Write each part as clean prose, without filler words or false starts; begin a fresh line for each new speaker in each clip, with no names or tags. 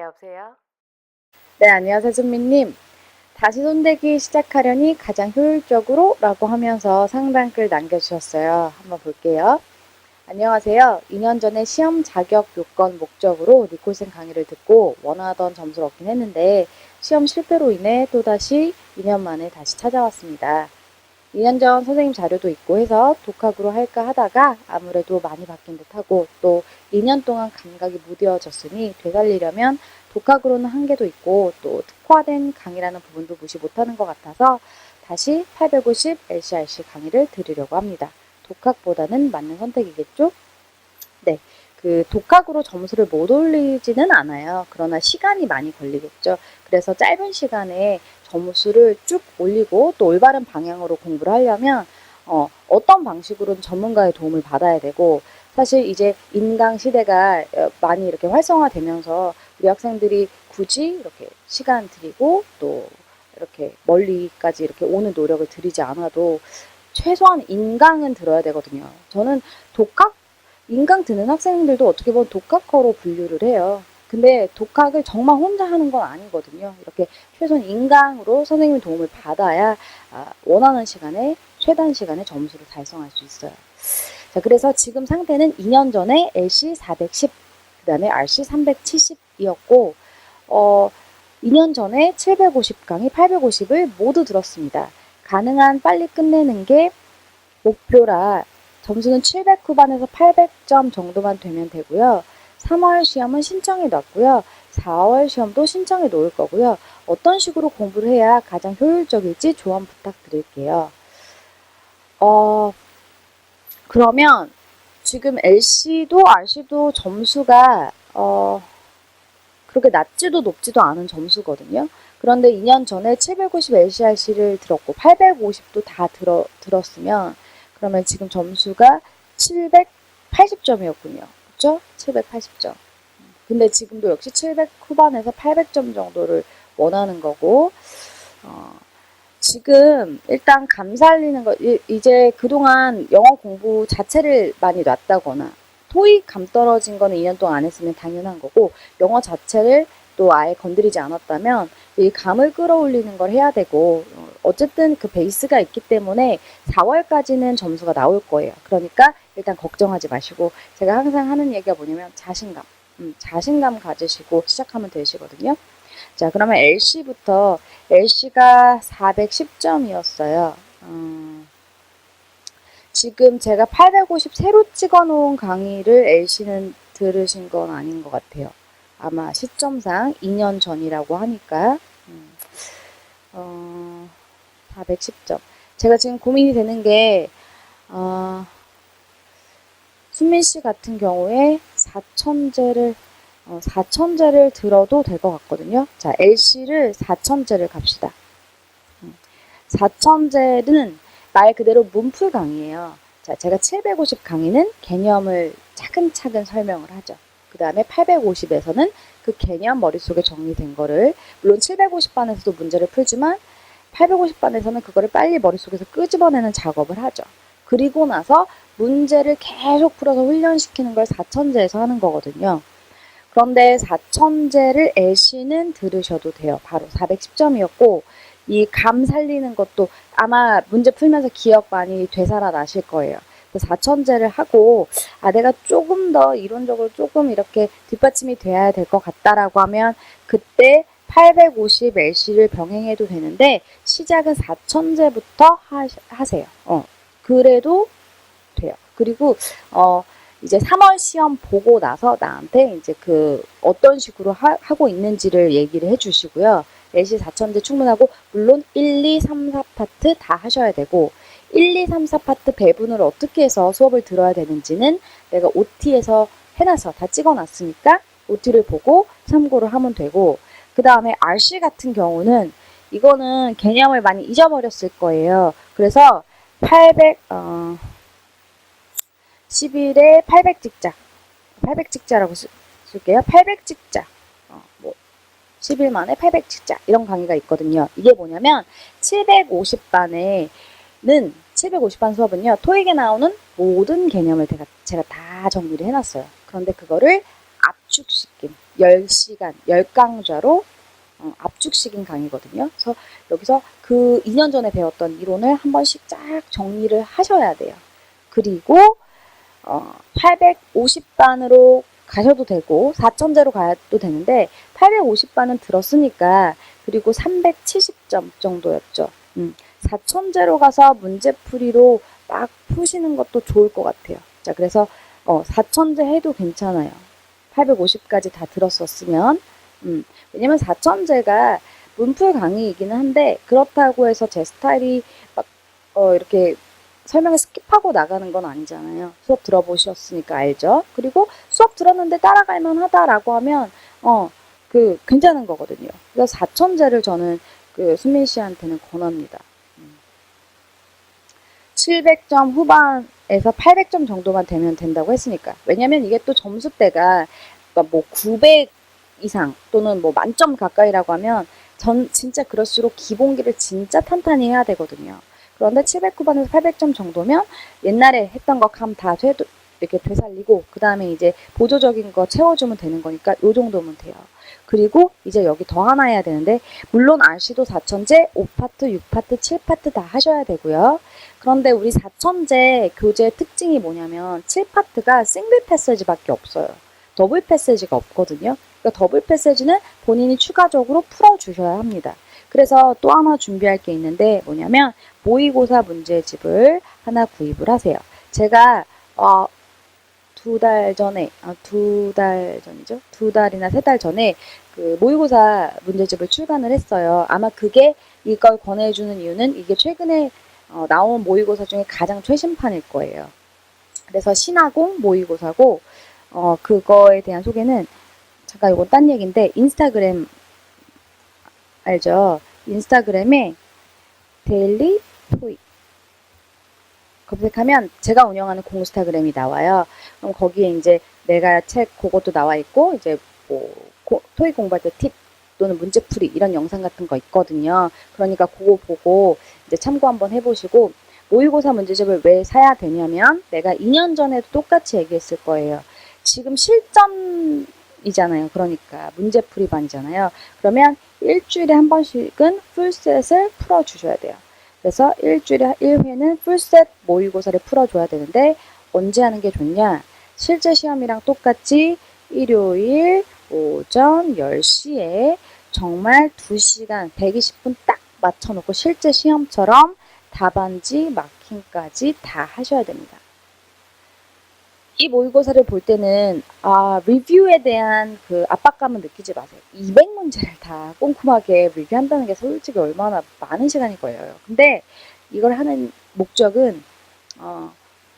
여보세요?
네, 안녕하세요, 준미님. 다시 손대기 시작하려니 가장 효율적으로 라고 하면서 상단글 남겨주셨어요. 한번 볼게요. 안녕하세요. 2년 전에 시험 자격 요건 목적으로 니콜슨 강의를 듣고 원하던 점수를 얻긴 했는데 시험 실패로 인해 또다시 2년 만에 다시 찾아왔습니다. 2년 전 선생님 자료도 있고 해서 독학으로 할까 하다가 아무래도 많이 바뀐 듯하고 또 2년 동안 감각이 무뎌졌으니 되살리려면 독학으로는 한계도 있고 또 특화된 강의라는 부분도 무시 못하는 것 같아서 다시 850 LCRC 강의를 들으려고 합니다. 독학보다는 맞는 선택이겠죠? 네. 그 독학으로 점수를 못 올리지는 않아요. 그러나 시간이 많이 걸리겠죠. 그래서 짧은 시간에 점수를 쭉 올리고 또 올바른 방향으로 공부를 하려면 어떤 방식으로는 전문가의 도움을 받아야 되고 사실 이제 인강 시대가 많이 이렇게 활성화되면서 우리 학생들이 굳이 이렇게 시간 들이고 또 이렇게 멀리까지 이렇게 오는 노력을 들이지 않아도 최소한 인강은 들어야 되거든요. 저는 독학 인강 듣는 학생들도 어떻게 보면 독학커로 분류를 해요. 근데 독학을 정말 혼자 하는 건 아니거든요. 이렇게 최소한 인강으로 선생님의 도움을 받아야 원하는 시간에 최단 시간에 점수를 달성할 수 있어요. 자, 그래서 지금 상태는 2년 전에 LC 410, 그 다음에 RC 370이었고 2년 전에 750 강의, 850을 모두 들었습니다. 가능한 빨리 끝내는 게 목표라 점수는 700 후반에서 800점 정도만 되면 되고요. 3월 시험은 신청해 놨고요. 4월 시험도 신청해 놓을 거고요. 어떤 식으로 공부를 해야 가장 효율적일지 조언 부탁드릴게요. 그러면 지금 LC도 RC도 점수가 그렇게 낮지도 높지도 않은 점수거든요. 그런데 2년 전에 750 LCRC를 들었고 850도 다 들었으면 그러면 지금 점수가 780점이었군요. 그렇죠? 780점. 근데 지금도 역시 700 후반에서 800점 정도를 원하는 거고 지금 일단 감살리는 거 이제 그동안 영어 공부 자체를 많이 놨다거나 토익 감 떨어진 거는 2년 동안 안 했으면 당연한 거고 영어 자체를 또 아예 건드리지 않았다면 이 감을 끌어올리는 걸 해야 되고 어쨌든 그 베이스가 있기 때문에 4월까지는 점수가 나올 거예요. 그러니까 일단 걱정하지 마시고 제가 항상 하는 얘기가 뭐냐면 자신감 가지시고 시작하면 되시거든요. 자, 그러면 LC부터 LC가 410점이었어요. 지금 제가 850 새로 찍어놓은 강의를 LC는 들으신 건 아닌 것 같아요. 아마 시점상 2년 전이라고 하니까 410점. 제가 지금 고민이 되는 게 수민 씨 같은 경우에 4천제를 들어도 될 것 같거든요. 자, LC를 4천제를 갑시다. 4천제는 말 그대로 문풀 강의예요. 자, 제가 750 강의는 개념을 차근차근 설명을 하죠. 그 다음에 850에서는 그 개념 머릿속에 정리된 거를 물론 750반에서도 문제를 풀지만 850반에서는 그거를 빨리 머릿속에서 끄집어내는 작업을 하죠. 그리고 나서 문제를 계속 풀어서 훈련시키는 걸 4천제에서 하는 거거든요. 그런데 4천제를 LC는 들으셔도 돼요. 바로 410점이었고 이 감 살리는 것도 아마 문제 풀면서 기억 많이 되살아나실 거예요. 4천제를 하고 내가 조금 더 이론적으로 조금 이렇게 뒷받침이 돼야 될 것 같다라고 하면 그때 850 LC를 병행해도 되는데 시작은 4천제부터 하세요. 그래도 돼요. 그리고 이제 3월 시험 보고 나서 나한테 이제 그 어떤 식으로 하고 있는지를 얘기를 해주시고요. LC 4천제 충분하고 물론 1, 2, 3, 4파트 다 하셔야 되고 1, 2, 3, 4파트 배분을 어떻게 해서 수업을 들어야 되는지는 내가 OT에서 해놔서 다 찍어놨으니까 OT를 보고 참고를 하면 되고 그 다음에 RC 같은 경우는 이거는 개념을 많이 잊어버렸을 거예요. 그래서 11에 800 찍자. 800 찍자라고 쓸게요. 800 찍자. 10일 만에 800 찍자. 이런 강의가 있거든요. 이게 뭐냐면 750반에는 750반 수업은요. 토익에 나오는 모든 개념을 제가 다 정리를 해놨어요. 그런데 그거를 압축시킨 10시간, 10강좌로 압축식인 강의거든요. 그래서 여기서 그 2년 전에 배웠던 이론을 한 번씩 쫙 정리를 하셔야 돼요. 그리고 850반으로 가셔도 되고 4천제로 가도 되는데 850반은 들었으니까 그리고 370점 정도였죠. 4천제로 가서 문제풀이로 막 푸시는 것도 좋을 것 같아요. 자, 그래서 4천제 해도 괜찮아요. 850까지 다 들었었으면. 왜냐면 4천제가 문풀 강의이기는 한데 그렇다고 해서 제 스타일이 막 이렇게 설명을 스킵하고 나가는 건 아니잖아요. 수업 들어보셨으니까 알죠? 그리고 수업 들었는데 따라갈만 하다라고 하면 괜찮은 거거든요. 그래서 4천제를 저는 수민 씨한테는 권합니다. 700점 후반에서 800점 정도만 되면 된다고 했으니까. 왜냐면 이게 또 점수대가 뭐 900 이상 또는 뭐 만점 가까이라고 하면 진짜 그럴수록 기본기를 진짜 탄탄히 해야 되거든요. 그런데 700 후반에서 800점 정도면 옛날에 했던 거 감 다 이렇게 되살리고 그 다음에 이제 보조적인 거 채워주면 되는 거니까 요 정도면 돼요. 그리고 이제 여기 더 하나 해야 되는데 물론 RC도 4천제 5파트, 6파트, 7파트 다 하셔야 되고요. 그런데 우리 4천제 교재의 특징이 뭐냐면 7파트가 싱글 패세지밖에 없어요. 더블 패세지가 없거든요. 그러니까 더블 패세지는 본인이 추가적으로 풀어주셔야 합니다. 그래서 또 하나 준비할 게 있는데 뭐냐면 모의고사 문제집을 하나 구입을 하세요. 제가 2달 전이죠. 2달이나 3달 전에 그 모의고사 문제집을 출간을 했어요. 아마 그게 이걸 권해주는 이유는 이게 최근에 나온 모의고사 중에 가장 최신판일 거예요. 그래서 신화공 모의고사고 그거에 대한 소개는 잠깐 이건 딴 얘기인데 인스타그램 알죠? 인스타그램에 데일리 토익 검색하면 제가 운영하는 공스타그램이 나와요. 그럼 거기에 이제 내가 책 그것도 나와 있고 이제 뭐 토익 공부할 때 팁 또는 문제풀이 이런 영상 같은 거 있거든요. 그러니까 그거 보고 이제 참고 한번 해보시고 모의고사 문제집을 왜 사야 되냐면 내가 2년 전에도 똑같이 얘기했을 거예요. 지금 실전이잖아요. 그러니까 문제풀이반이잖아요. 그러면 일주일에 한 번씩은 풀셋을 풀어주셔야 돼요. 그래서 일주일에 1회는 풀셋 모의고사를 풀어줘야 되는데 언제 하는 게 좋냐? 실제 시험이랑 똑같이 일요일 오전 10시에 정말 2시간 120분 딱 맞춰놓고 실제 시험처럼 답안지 마킹까지 다 하셔야 됩니다. 이 모의고사를 볼 때는 리뷰에 대한 그 압박감은 느끼지 마세요. 200문제를 다 꼼꼼하게 리뷰한다는 게 솔직히 얼마나 많은 시간이 걸려요. 근데 이걸 하는 목적은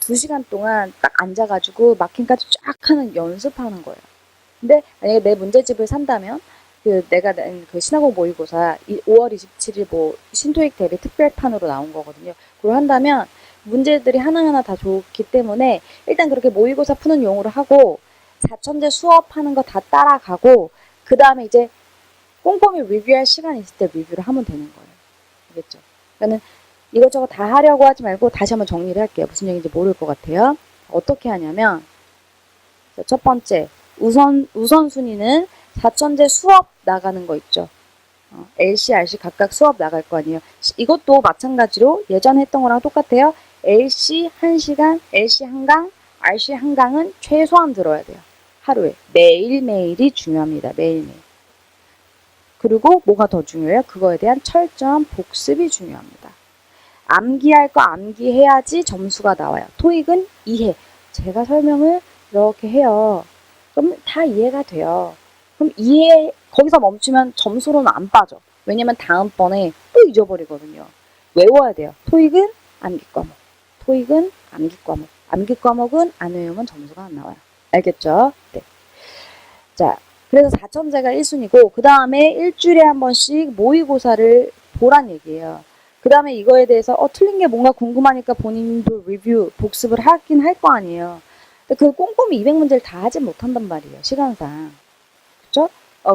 2시간 동안 딱 앉아가지고 마킹까지 쫙 하는 연습하는 거예요. 근데 만약에 내 문제집을 산다면 내가 낸 그 신화공 모의고사 5월 27일 뭐 신토익 대비 특별판으로 나온 거거든요. 그걸 한다면 문제들이 하나하나 다 좋기 때문에 일단 그렇게 모의고사 푸는 용으로 하고 4천제 수업하는 거 다 따라가고 그 다음에 이제 꼼꼼히 리뷰할 시간이 있을 때 리뷰를 하면 되는 거예요. 알겠죠? 그러니까 이것저것 다 하려고 하지 말고 다시 한번 정리를 할게요. 무슨 얘기인지 모를 것 같아요. 어떻게 하냐면 첫 번째 우선순위는 4천제 수업 나가는 거 있죠. LC, RC 각각 수업 나갈 거 아니에요. 이것도 마찬가지로 예전에 했던 거랑 똑같아요. LC 1시간, LC 1강, RC 1강은 최소한 들어야 돼요. 하루에. 매일매일이 중요합니다. 매일매일. 그리고 뭐가 더 중요해요? 그거에 대한 철저한 복습이 중요합니다. 암기할 거 암기해야지 점수가 나와요. 토익은 이해. 제가 설명을 이렇게 해요. 그럼 다 이해가 돼요. 그럼 거기서 멈추면 점수로는 안 빠져. 왜냐면 다음번에 또 잊어버리거든요. 외워야 돼요. 토익은 암기 과목. 토익은 암기 과목. 암기 과목은 안 외우면 점수가 안 나와요. 알겠죠? 네. 자, 그래서 4천제가 1순위고 그 다음에 일주일에 한 번씩 모의고사를 보란 얘기예요. 그 다음에 이거에 대해서 틀린 게 뭔가 궁금하니까 본인도 리뷰, 복습을 하긴 할 거 아니에요. 근데 꼼꼼히 200문제를 다 하진 못한단 말이에요. 시간상. 그쵸?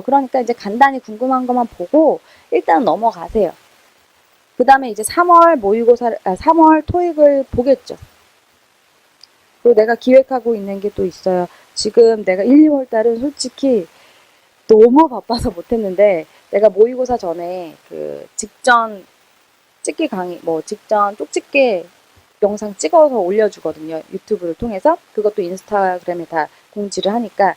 그러니까 이제 간단히 궁금한 것만 보고 일단 넘어가세요. 그 다음에 이제 3월 토익을 보겠죠. 그리고 내가 기획하고 있는 게 또 있어요. 지금 내가 1, 2월 달은 솔직히 너무 바빠서 못했는데 내가 모의고사 전에 그 직전 찍기 강의 직전 쪽집게 영상 찍어서 올려주거든요. 유튜브를 통해서. 그것도 인스타그램에 다 공지를 하니까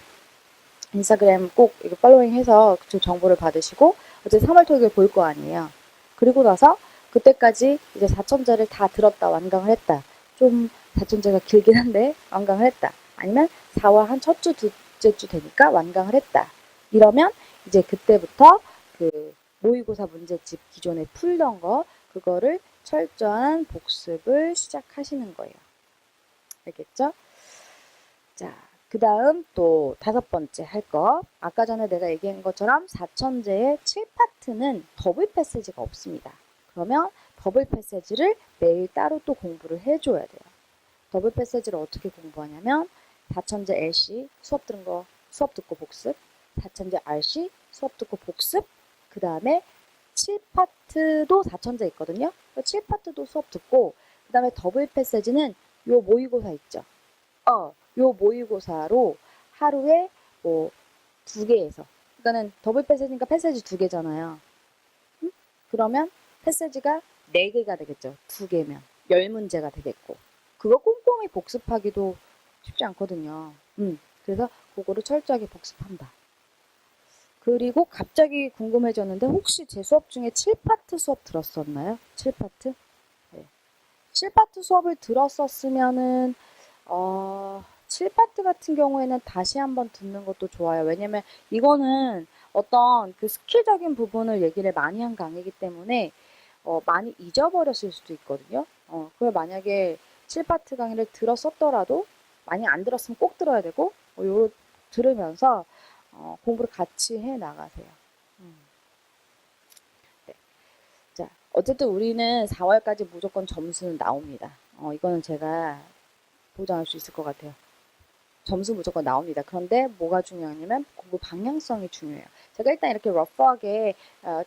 인스타그램 꼭 이거 팔로잉해서 그 정보를 받으시고 어제 3월 토익을 볼 거 아니에요. 그리고 나서 그때까지 이제 4천제를 다 들었다 완강을 했다. 좀 4천제가 길긴 한데 완강을 했다. 아니면 4월 한 첫 주, 둘째 주 되니까 완강을 했다. 이러면 이제 그때부터 그 모의고사 문제집 기존에 풀던 거 그거를 철저한 복습을 시작하시는 거예요. 알겠죠? 자, 그 다음 또 5번째 할 거. 아까 전에 내가 얘기한 것처럼 4천제의 7파트는 더블 패세지가 없습니다. 그러면 더블 패세지를 매일 따로 또 공부를 해줘야 돼요. 더블 패세지를 어떻게 공부하냐면 4천제 LC 수업 들은 거 수업 듣고 복습, 4천제 RC 수업 듣고 복습, 그 다음에 7파트도 4천제 있거든요. 7파트도 수업 듣고 그 다음에 더블 패세지는 요 모의고사 있죠. 요 모의고사로 하루에 뭐 2개에서 그러니까는 더블 패세지니까 패세지 2개잖아요. 그러면 패세지가 4개가 되겠죠. 2개면 10문제가 되겠고 그거 꼼꼼히 복습하기도 쉽지 않거든요. 그래서 그거를 철저하게 복습한다. 그리고 갑자기 궁금해졌는데 혹시 제 수업 중에 7파트 수업 들었었나요? 7파트? 네. 7파트 수업을 들었었으면은 7파트 같은 경우에는 다시 한번 듣는 것도 좋아요. 왜냐면 이거는 어떤 그 스킬적인 부분을 얘기를 많이 한 강의이기 때문에 많이 잊어버렸을 수도 있거든요. 그걸 만약에 7파트 강의를 들었었더라도 많이 안 들었으면 꼭 들어야 되고 요거 들으면서 공부를 같이 해 나가세요. 네. 자, 어쨌든 우리는 4월까지 무조건 점수는 나옵니다. 이거는 제가 보장할 수 있을 것 같아요. 점수 무조건 나옵니다. 그런데 뭐가 중요하냐면 공부 방향성이 중요해요. 제가 일단 이렇게 러프하게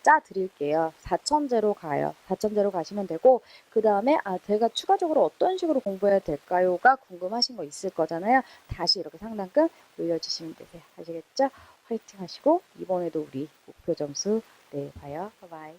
짜 드릴게요. 4천제로 가요. 4천제로 가시면 되고 그 다음에 제가 추가적으로 어떤 식으로 공부해야 될까요?가 궁금하신 거 있을 거잖아요. 다시 이렇게 상단끈 올려주시면 되세요. 아시겠죠? 화이팅 하시고 이번에도 우리 목표 점수 봐요. 바이바이.